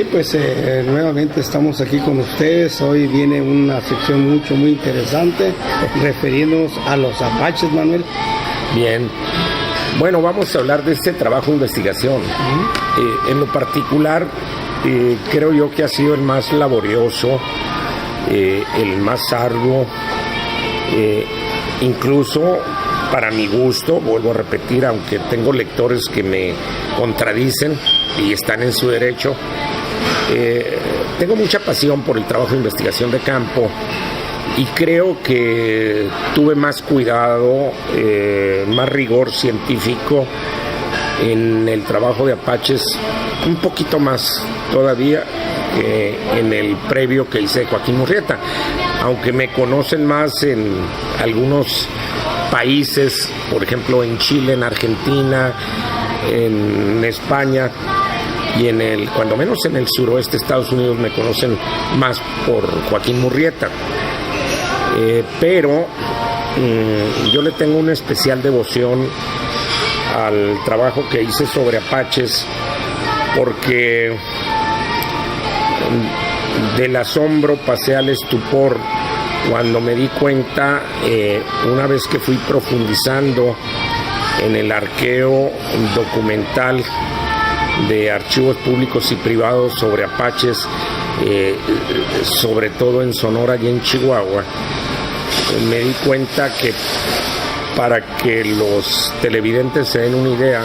Sí, pues nuevamente estamos aquí con ustedes. Hoy viene una sección muy interesante refiriéndonos a los apaches, Manuel. Bien, bueno, vamos a hablar de este trabajo de investigación. En lo particular, creo yo que ha sido el más laborioso, el más arduo, incluso para mi gusto, vuelvo a repetir, aunque tengo lectores que me contradicen y están en su derecho, tengo mucha pasión por el trabajo de investigación de campo y creo que tuve más cuidado, más rigor científico en el trabajo de apaches, un poquito más todavía que en el previo que hice de Joaquín Murrieta, aunque me conocen más en algunos países, por ejemplo en Chile, en Argentina, en España y cuando menos en el suroeste de Estados Unidos me conocen más por Joaquín Murrieta. Pero yo le tengo una especial devoción al trabajo que hice sobre apaches, porque del asombro pasé al estupor cuando me di cuenta, una vez que fui profundizando en el arqueo documental de archivos públicos y privados sobre apaches, sobre todo en Sonora y en Chihuahua, me di cuenta que, para que los televidentes se den una idea,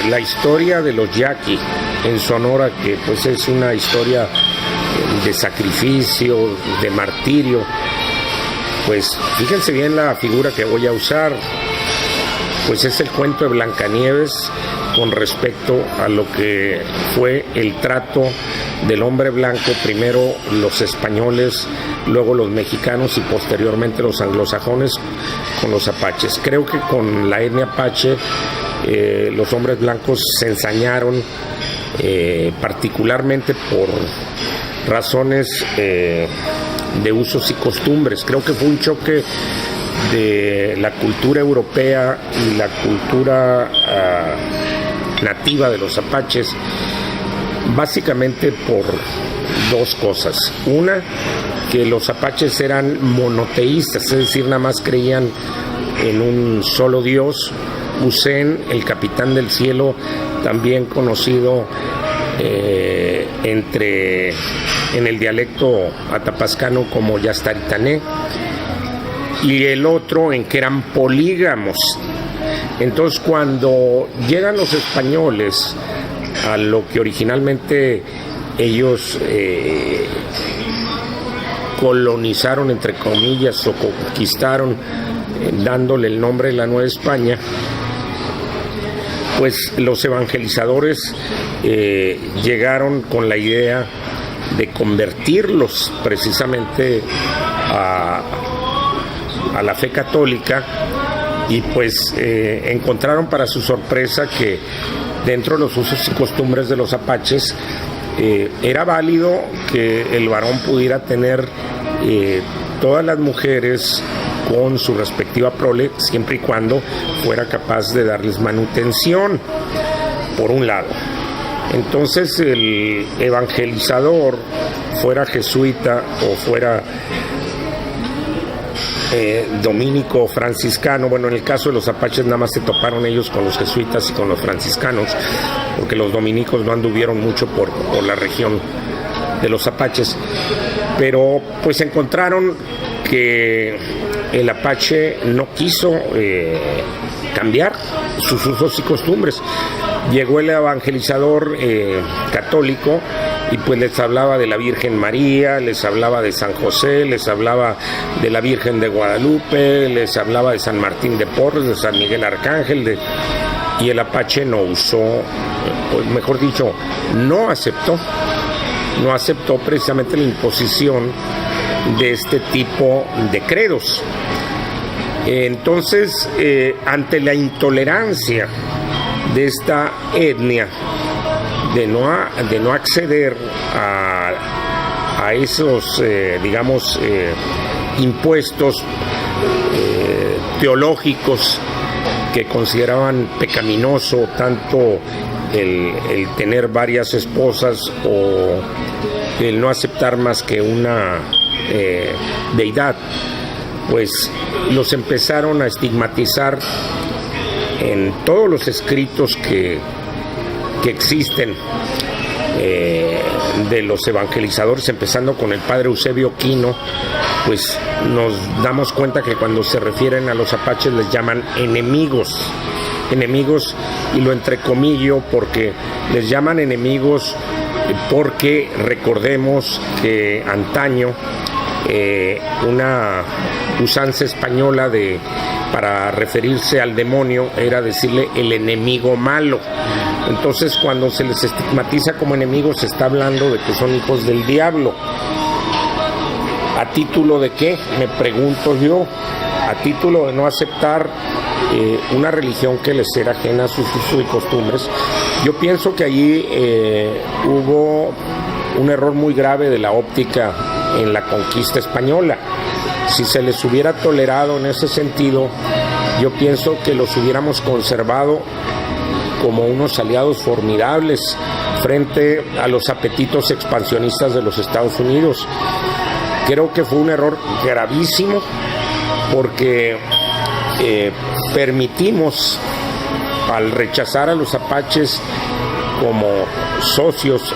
la historia de los yaqui en Sonora, que pues es una historia de sacrificio, de martirio, pues fíjense bien la figura que voy a usar, pues es el cuento de Blancanieves con respecto a lo que fue el trato del hombre blanco, primero los españoles, luego los mexicanos y posteriormente los anglosajones con los apaches. Creo que con la etnia apache los hombres blancos se ensañaron, particularmente por razones de usos y costumbres. Creo que fue un choque de la cultura europea y la cultura nativa de los apaches, básicamente por dos cosas. Una, que los apaches eran monoteístas, es decir, nada más creían en un solo dios. Usen, el capitán del cielo, también conocido en el dialecto atapascano como Yastaritané, y el otro en que eran polígamos. Entonces, cuando llegan los españoles a lo que originalmente ellos colonizaron, entre comillas, o conquistaron, dándole el nombre de la Nueva España, pues los evangelizadores llegaron con la idea de convertirlos precisamente a la fe católica, y pues encontraron para su sorpresa que dentro de los usos y costumbres de los apaches era válido que el varón pudiera tener todas las mujeres con su respectiva prole, siempre y cuando fuera capaz de darles manutención, por un lado. Entonces el evangelizador, fuera jesuita o fuera dominico o franciscano, bueno, en el caso de los apaches nada más se toparon ellos con los jesuitas y con los franciscanos, porque los dominicos no anduvieron mucho por la región de los apaches, pero pues encontraron que el apache no quiso cambiar sus usos y costumbres. Llegó el evangelizador católico y pues les hablaba de la Virgen María, les hablaba de San José, les hablaba de la Virgen de Guadalupe, les hablaba de San Martín de Porres, de San Miguel Arcángel, y el apache no usó, mejor dicho, no aceptó precisamente la imposición de este tipo de credos. Entonces, ante la intolerancia de esta etnia de no acceder a esos impuestos teológicos que consideraban pecaminoso tanto el tener varias esposas o el no aceptar más que una deidad, pues los empezaron a estigmatizar en todos los escritos que existen de los evangelizadores, empezando con el padre Eusebio Quino. Pues nos damos cuenta que cuando se refieren a los apaches les llaman enemigos, y lo entrecomillo porque les llaman enemigos porque recordemos que antaño una usanza española para referirse al demonio era decirle el enemigo malo. Entonces, cuando se les estigmatiza como enemigos, se está hablando de que son hijos del diablo. ¿A título de qué? Me pregunto yo. A título de no aceptar una religión que les era ajena a sus usos y costumbres. Yo pienso que allí hubo un error muy grave de la óptica en la conquista española. Si se les hubiera tolerado en ese sentido, yo pienso que los hubiéramos conservado como unos aliados formidables frente a los apetitos expansionistas de los Estados Unidos. Creo que fue un error gravísimo porque permitimos, al rechazar a los apaches como socios,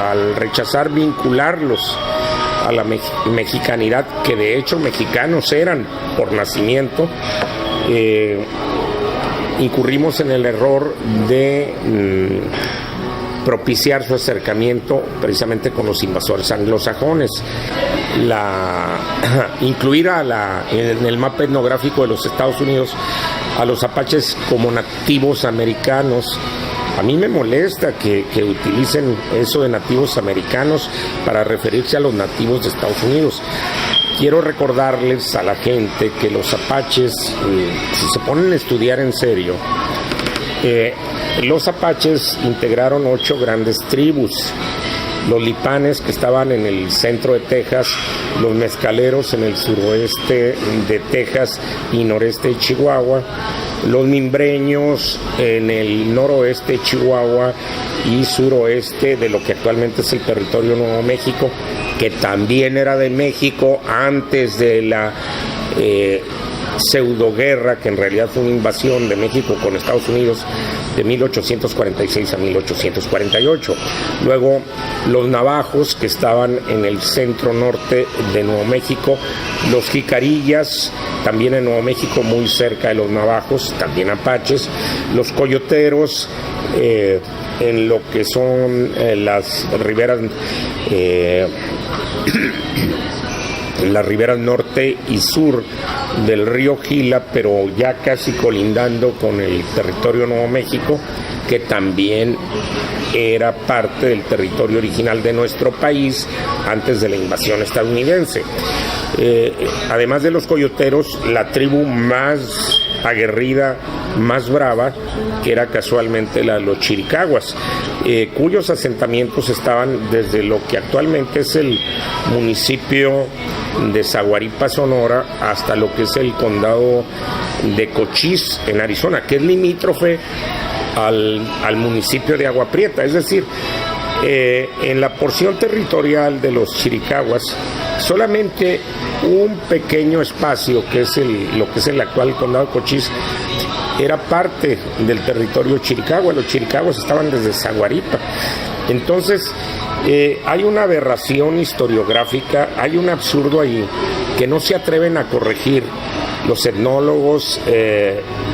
al rechazar vincularlos a la mexicanidad, que de hecho mexicanos eran por nacimiento, incurrimos en el error de propiciar su acercamiento precisamente con los invasores anglosajones. Incluir en el mapa etnográfico de los Estados Unidos a los apaches como nativos americanos. A mí me molesta que utilicen eso de nativos americanos para referirse a los nativos de Estados Unidos. Quiero recordarles a la gente que los apaches, si se ponen a estudiar en serio, los apaches integraron 8 grandes tribus. Los lipanes, que estaban en el centro de Texas, los mezcaleros en el suroeste de Texas y noreste de Chihuahua, los mimbreños en el noroeste de Chihuahua y suroeste de lo que actualmente es el territorio Nuevo México, que también era de México antes de la pseudoguerra, que en realidad fue una invasión de México con Estados Unidos de 1846 a 1848. Luego los navajos, que estaban en el centro norte de Nuevo México, los jicarillas, también en Nuevo México, muy cerca de los navajos, también apaches, los coyoteros, en lo que son las riberas las riberas norte y sur del río Gila, pero ya casi colindando con el territorio Nuevo México, que también era parte del territorio original de nuestro país antes de la invasión estadounidense. Además de los coyoteros, la tribu más aguerrida, más brava, que era casualmente la de los chiricahuas, cuyos asentamientos estaban desde lo que actualmente es el municipio de Zaguaripa, Sonora, hasta lo que es el condado de Cochise, en Arizona, que es limítrofe al municipio de Agua Prieta. Es decir, en la porción territorial de los chiricahuas, solamente un pequeño espacio, que es lo que es el actual condado de Cochise, era parte del territorio chiricahua. Los chiricahuas estaban desde Zaguaripa. Entonces, hay una aberración historiográfica, hay un absurdo ahí que no se atreven a corregir los etnólogos,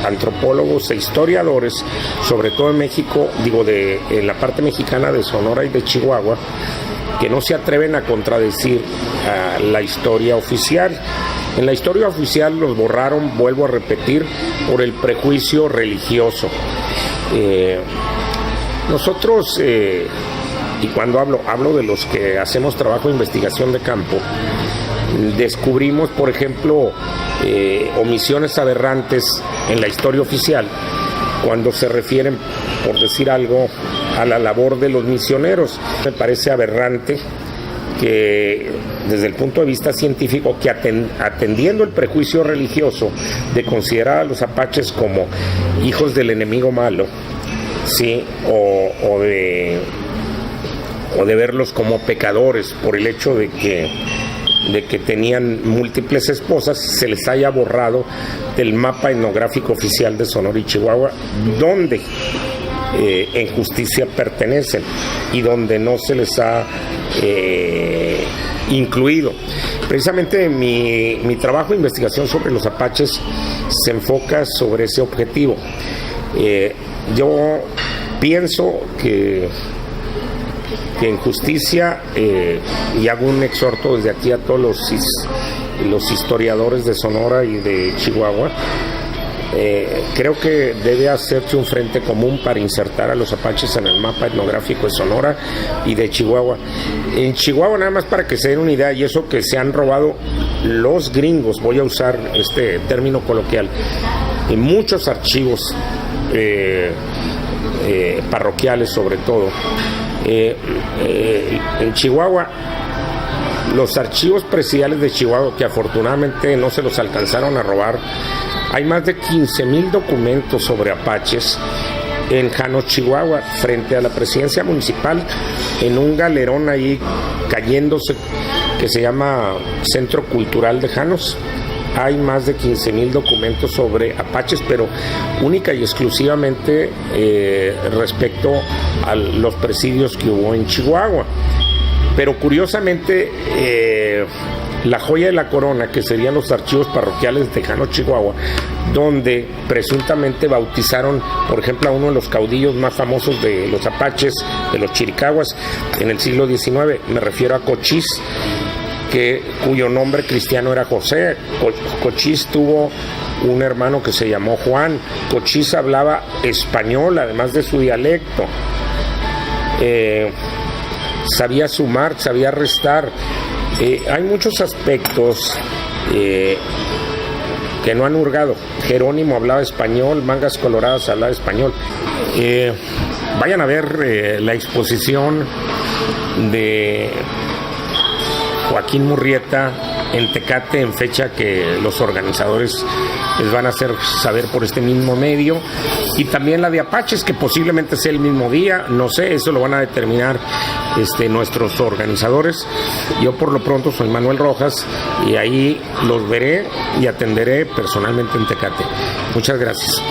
antropólogos e historiadores, sobre todo en México, en la parte mexicana de Sonora y de Chihuahua, que no se atreven a contradecir la historia oficial. En la historia oficial los borraron, vuelvo a repetir, por el prejuicio religioso. Nosotros, y cuando hablo de los que hacemos trabajo de investigación de campo, descubrimos, por ejemplo, omisiones aberrantes en la historia oficial cuando se refieren, por decir algo, a la labor de los misioneros. Me parece aberrante que desde el punto de vista científico, que atendiendo el prejuicio religioso de considerar a los apaches como hijos del enemigo malo, sí, o de verlos como pecadores por el hecho de que tenían múltiples esposas, se les haya borrado del mapa etnográfico oficial de Sonora y Chihuahua, donde en justicia pertenecen y donde no se les ha incluido. Precisamente mi trabajo de investigación sobre los apaches se enfoca sobre ese objetivo. Yo pienso que en justicia, y hago un exhorto desde aquí a todos los historiadores de Sonora y de Chihuahua, creo que debe hacerse un frente común para insertar a los apaches en el mapa etnográfico de Sonora y de Chihuahua. En Chihuahua, nada más para que se den una idea, y eso que se han robado los gringos, voy a usar este término coloquial, en muchos archivos parroquiales sobre todo. En Chihuahua, los archivos presidiales de Chihuahua, que afortunadamente no se los alcanzaron a robar, hay más de 15,000 documentos sobre apaches en Janos, Chihuahua, frente a la presidencia municipal, en un galerón ahí cayéndose que se llama Centro Cultural de Janos. Hay más de 15,000 documentos sobre apaches, pero única y exclusivamente respecto a los presidios que hubo en Chihuahua. Pero curiosamente, la joya de la corona, que serían los archivos parroquiales de Janos, Chihuahua, donde presuntamente bautizaron, por ejemplo, a uno de los caudillos más famosos de los apaches, de los chiricahuas, en el siglo XIX, me refiero a Cochís, cuyo nombre cristiano era José. Cochís tuvo un hermano que se llamó Juan. Cochís hablaba español, además de su dialecto. Sabía sumar, sabía restar. Hay muchos aspectos que no han hurgado. Jerónimo hablaba español, Mangas Coloradas hablaba español. Vayan a ver la exposición de Joaquín Murrieta en Tecate, en fecha que los organizadores les van a hacer saber por este mismo medio, y también la de apaches, que posiblemente sea el mismo día, no sé, eso lo van a determinar nuestros organizadores. Yo por lo pronto soy Manuel Rojas y ahí los veré y atenderé personalmente en Tecate. Muchas gracias.